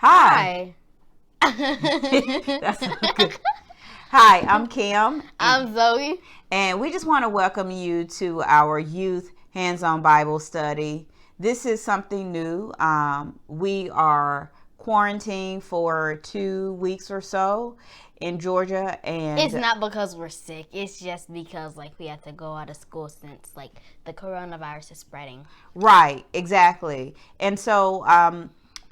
Hi. Hi. That's so good. Hi, I'm Kim, I'm Zoe. and we just want to welcome you to our youth hands-on Bible study. This is something new. We are quarantined for 2 weeks or so in Georgia, and It's not because we're sick. It's just because we have to go out of school since the coronavirus is spreading. right, exactly. And so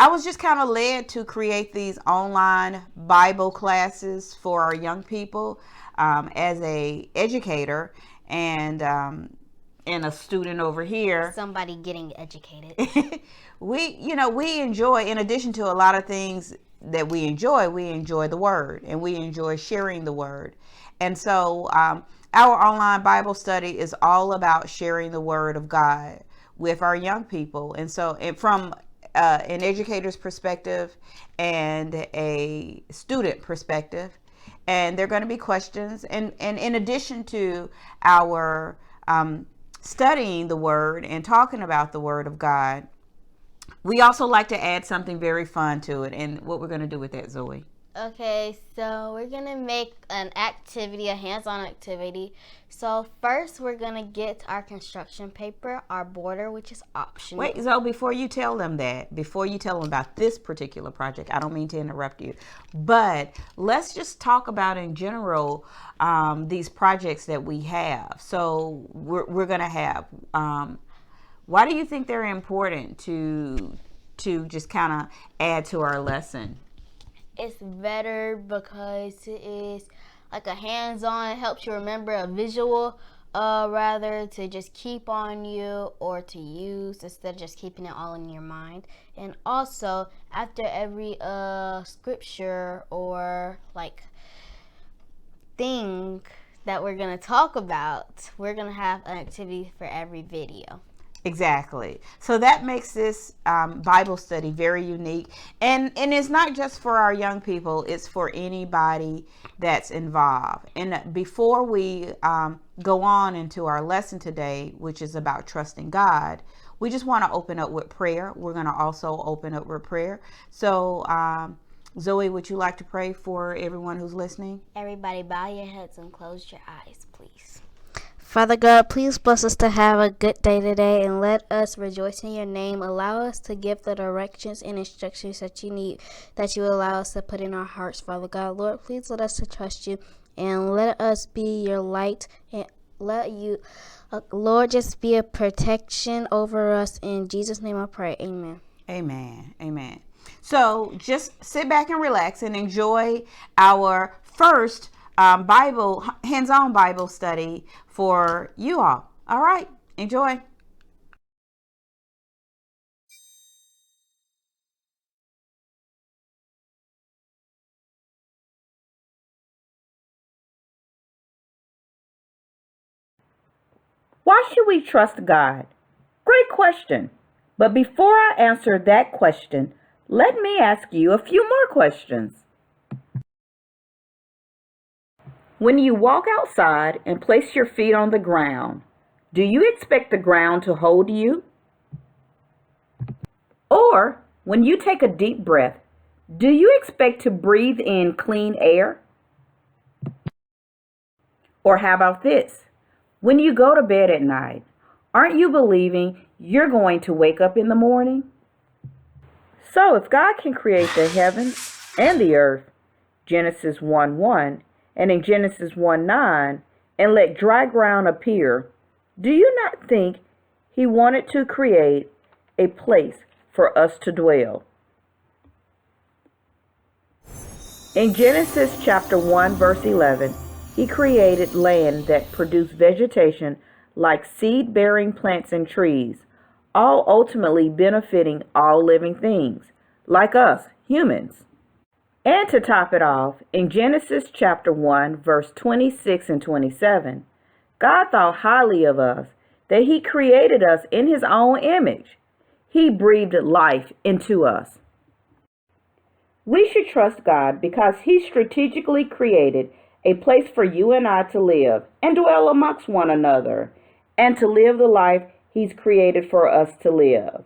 I was just kind of led to create these online Bible classes for our young people as a educator and a student over here. Somebody getting educated. We enjoy, in addition to a lot of things that we enjoy the word, and we enjoy sharing the word. And so our online Bible study is all about sharing the word of God with our young people. And so from an educator's perspective and a student perspective, and there are going to be questions, and in addition to our studying the word and talking about the word of God, we also like to add something very fun to it. And what we're going to do with that, Zoe? Okay, so we're going to make an activity, a hands-on activity. So first we're going to get our construction paper, our border, which is optional. Wait, Zoe, before you tell them about this particular project, I don't mean to interrupt you, but let's just talk about in general these projects that we have. So we're going to have, why do you think they're important to just kind of add to our lesson? It's better because it is like a hands-on. It helps you remember a visual rather to just keep on you or to use instead of just keeping it all in your mind. And also after every scripture or thing that we're going to talk about, we're going to have an activity for every video. Exactly. So that makes this Bible study very unique. And it's not just for our young people, it's for anybody that's involved. And before we go on into our lesson today, which is about trusting God, we just want to open up with prayer. We're going to also open up with prayer. So, Zoe, would you like to pray for everyone who's listening? Everybody bow your heads and close your eyes, please. Father God, please bless us to have a good day today and let us rejoice in your name. Allow us to give the directions and instructions that you need, that you allow us to put in our hearts, Father God. Lord, please let us to trust you and let us be your light and let you, Lord, just be a protection over us. In Jesus' name I pray. Amen. Amen. Amen. So just sit back and relax and enjoy our first hands-on Bible study for you all. All right, enjoy. Why should we trust God? Great question. But before I answer that question, let me ask you a few more questions. When you walk outside and place your feet on the ground, do you expect the ground to hold you? Or when you take a deep breath, do you expect to breathe in clean air? Or how about this? When you go to bed at night, aren't you believing you're going to wake up in the morning? So if God can create the heavens and the earth, Genesis 1:1, and in Genesis 1:9, and let dry ground appear, do you not think he wanted to create a place for us to dwell? In Genesis chapter 1 verse 11, he created land that produced vegetation like seed-bearing plants and trees, all ultimately benefiting all living things, like us, humans. And to top it off, in Genesis chapter 1 verse 26 and 27, God thought highly of us, that he created us in his own image. He breathed life into us. We should trust God because he strategically created a place for you and I to live and dwell amongst one another and to live the life he's created for us to live.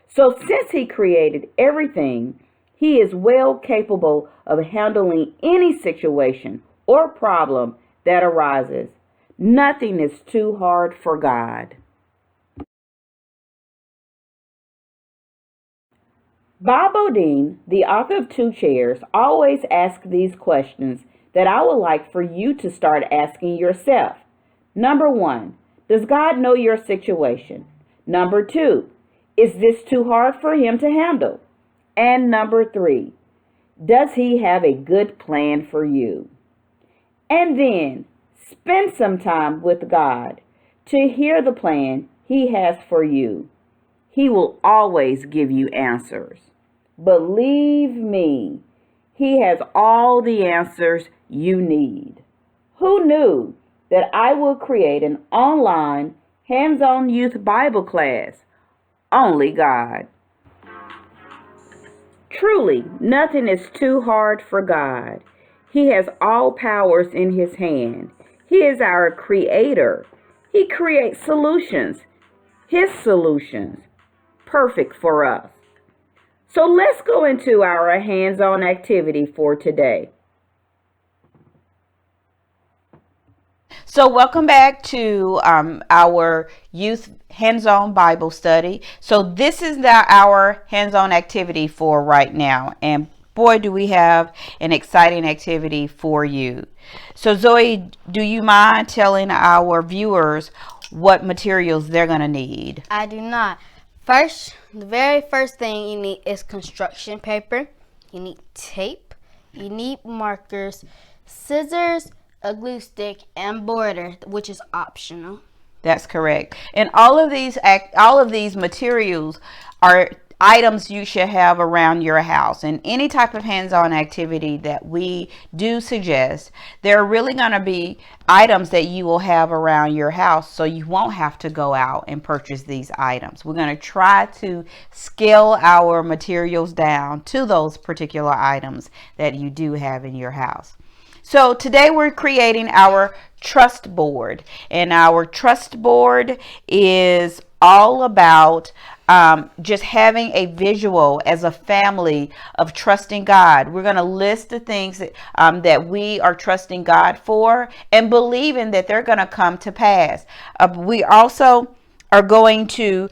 So since he created everything, He is well capable of handling any situation or problem that arises. Nothing is too hard for God. Bob Bodine, the author of Two Chairs, always asks these questions that I would like for you to start asking yourself. Number one, does God know your situation? Number two, is this too hard for him to handle? And number three, does he have a good plan for you? And then spend some time with God to hear the plan he has for you. He will always give you answers. Believe me, he has all the answers you need. Who knew that I will create an online hands-on youth Bible class? Only God. Truly, nothing is too hard for God. He has all powers in his hand. He is our creator. He creates solutions, his solutions, perfect for us. So let's go into our hands-on activity for today. So welcome back to our youth hands-on Bible study. So this is our hands-on activity for right now. And boy, do we have an exciting activity for you. So Zoe, do you mind telling our viewers what materials they're going to need? I do not. First, the very first thing you need is construction paper. You need tape. You need markers, scissors, a glue stick, and border, which is optional. That's correct. And all of these materials are items you should have around your house. And any type of hands-on activity that we do suggest, there are really going to be items that you will have around your house, so you won't have to go out and purchase these items. We're going to try to scale our materials down to those particular items that you do have in your house. So today we're creating our trust board, and our trust board is all about just having a visual as a family of trusting God. We're going to list the things that we are trusting God for and believing that they're going to come to pass. We also are going to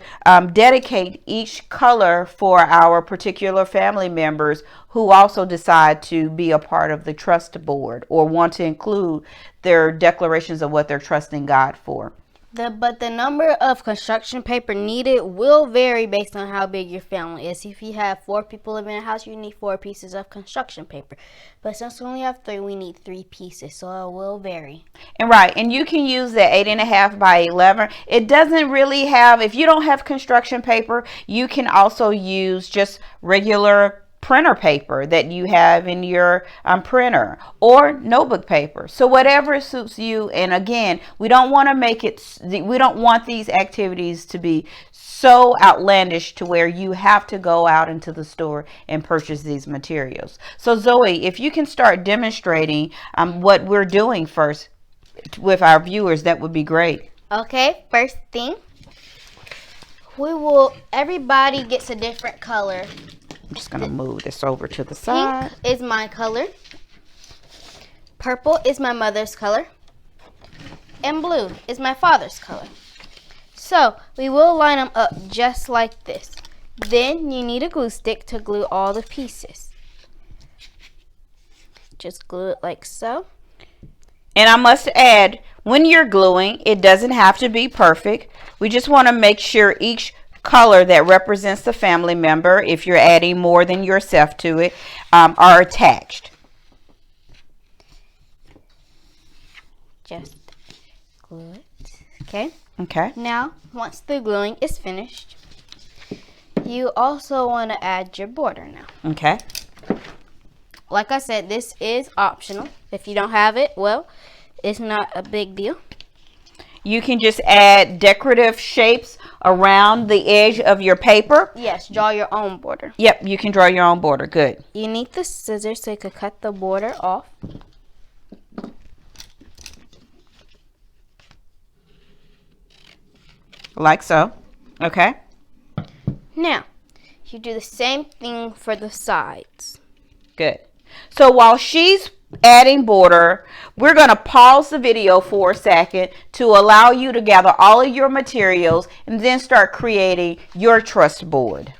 dedicate each color for our particular family members who also decide to be a part of the trust board or want to include their declarations of what they're trusting God for. But the number of construction paper needed will vary based on how big your family is. If you have 4 people living in a house, you need 4 pieces of construction paper. But since we only have 3, we need 3 pieces, so it will vary. And right, and you can use the 8.5 by 11. It doesn't really have, if you don't have construction paper, you can also use just regular printer paper that you have in your printer or notebook paper. So whatever suits you. And again, we don't want these activities to be so outlandish to where you have to go out into the store and purchase these materials. So Zoe, if you can start demonstrating what we're doing first with our viewers, that would be great. Okay, first thing, everybody gets a different color. I'm just going to move this over to the side. Pink is my color. Purple is my mother's color. And blue is my father's color. So we will line them up just like this. Then you need a glue stick to glue all the pieces. Just glue it like so. And I must add, when you're gluing, it doesn't have to be perfect. We just want to make sure each color that represents the family member, if you're adding more than yourself to it, are attached. Just glue it. Okay. Okay. Now, once the gluing is finished, you also want to add your border now. Okay. Like I said, this is optional. If you don't have it, well, it's not a big deal. You can just add decorative shapes around the edge of your paper. Yes, draw your own border. Yep, you can draw your own border. Good. You need the scissors so you can cut the border off. Like so. Okay. Now, You do the same thing for the sides. Good. So while she's adding border, we're going to pause the video for a second to allow you to gather all of your materials and then start creating your truss board.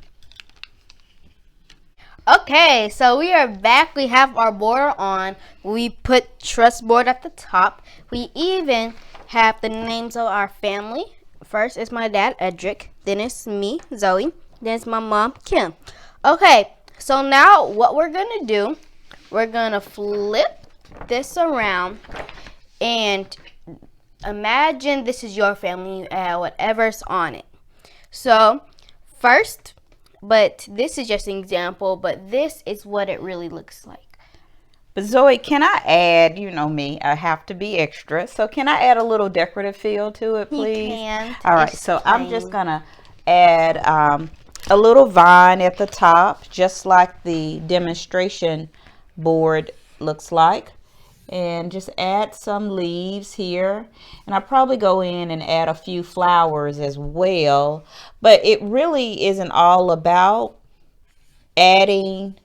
Okay, so we are back. We have our border on. We put truss board at the top. We even have the names of our family. First is my dad, Edric. Then it's me, Zoe. Then it's my mom, Kim. Okay, so now what we're going to do, we're going to flip this around and imagine this is your family. You add whatever's on it. So first, but this is just an example, but this is what it really looks like. But Zoe, can I add, you know me, I have to be extra. So can I add a little decorative feel to it, please? You can. All right, so I'm just going to add a little vine at the top, just like the demonstration board looks like. And just add some leaves here. And I'll probably go in and add a few flowers as well. But it really isn't all about adding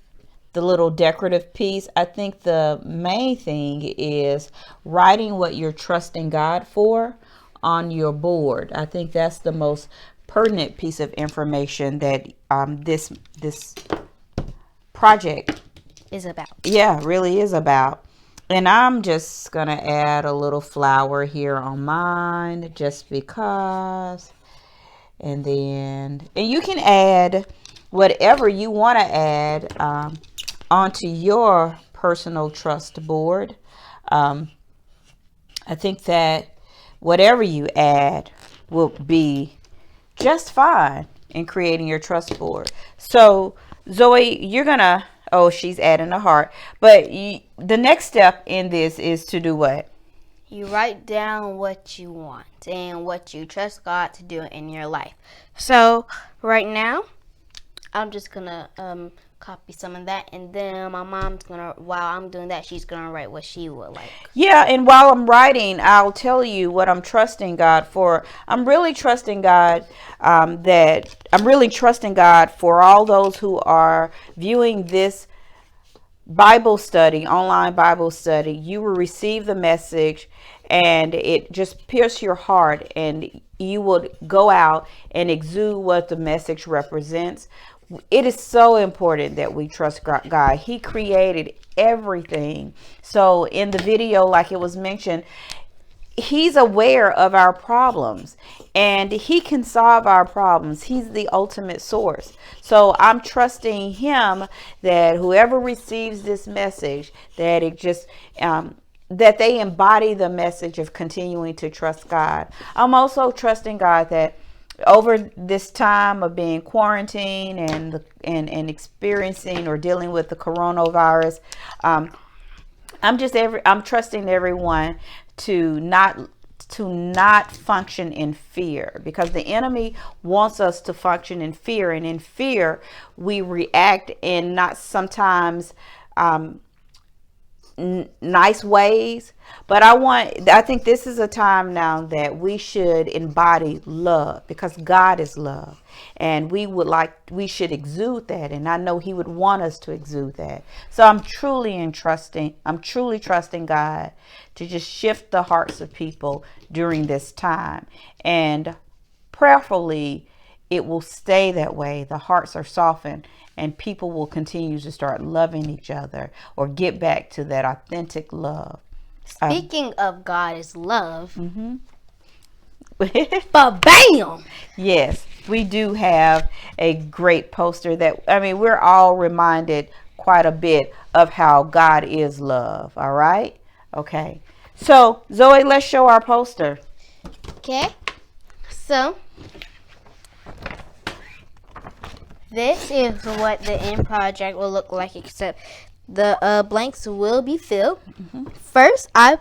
the little decorative piece. I think the main thing is writing what you're trusting God for on your board. I think that's the most pertinent piece of information that this project is about. Yeah, really is about. And I'm just going to add a little flower here on mine just because. And you can add whatever you want to add onto your personal trust board. I think that whatever you add will be just fine in creating your trust board. So Zoe, you're going to, oh, she's adding a heart. But the next step in this is to do what? You write down what you want and what you trust God to do in your life. So right now, I'm just going to copy some of that. And then my mom's going to, while I'm doing that, she's going to write what she would like. Yeah, and while I'm writing, I'll tell you what I'm trusting God for. I'm really trusting God for all those who are viewing this Bible study, online Bible study. You will receive the message and it just pierces your heart, and you would go out and exude what the message represents. It is so important that we trust God. He created everything. So in the video, like it was mentioned, He's aware of our problems and He can solve our problems. He's the ultimate source. So I'm trusting Him that whoever receives this message, that it just that they embody the message of continuing to trust God. I'm also trusting God that over this time of being quarantined and experiencing or dealing with the coronavirus, I'm trusting everyone to not function in fear, because the enemy wants us to function in fear, and in fear we react in not sometimes nice ways. But I think this is a time now that we should embody love, because God is love, and we should exude that, and I know He would want us to exude that. So I'm truly trusting God to just shift the hearts of people during this time, and prayerfully it will stay that way. The hearts are softened and people will continue to start loving each other, or get back to that authentic love. Speaking of God is love, but bam! Yes, we do have a great poster that, we're all reminded quite a bit of how God is love. All right? Okay. So, Zoe, let's show our poster. Okay. So, this is what the end project will look like, except the blanks will be filled. First, I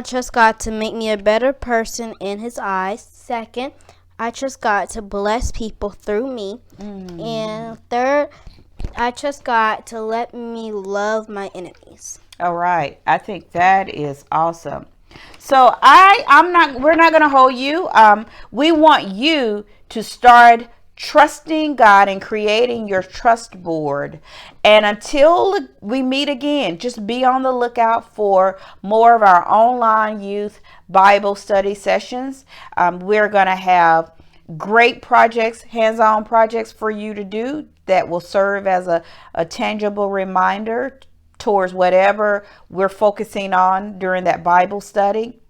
trust God to make me a better person in His eyes. Second, I trust God to bless people through me. And third, I trust God to let me love my enemies. All right. I think that is awesome. So we're not going to hold you. We want you to start trusting God and creating your trust board. And until we meet again, just be on the lookout for more of our online youth Bible study sessions. We're going to have great projects, hands-on projects for you to do that will serve as a tangible reminder towards whatever we're focusing on during that Bible study.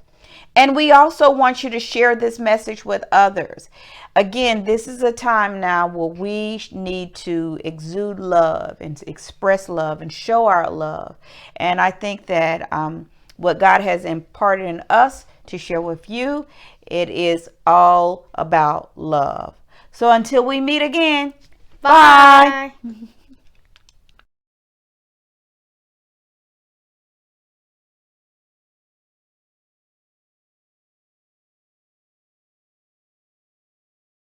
And we also want you to share this message with others. Again, this is a time now where we need to exude love and express love and show our love. And I think that what God has imparted in us to share with you, it is all about love. So until we meet again, bye. Bye.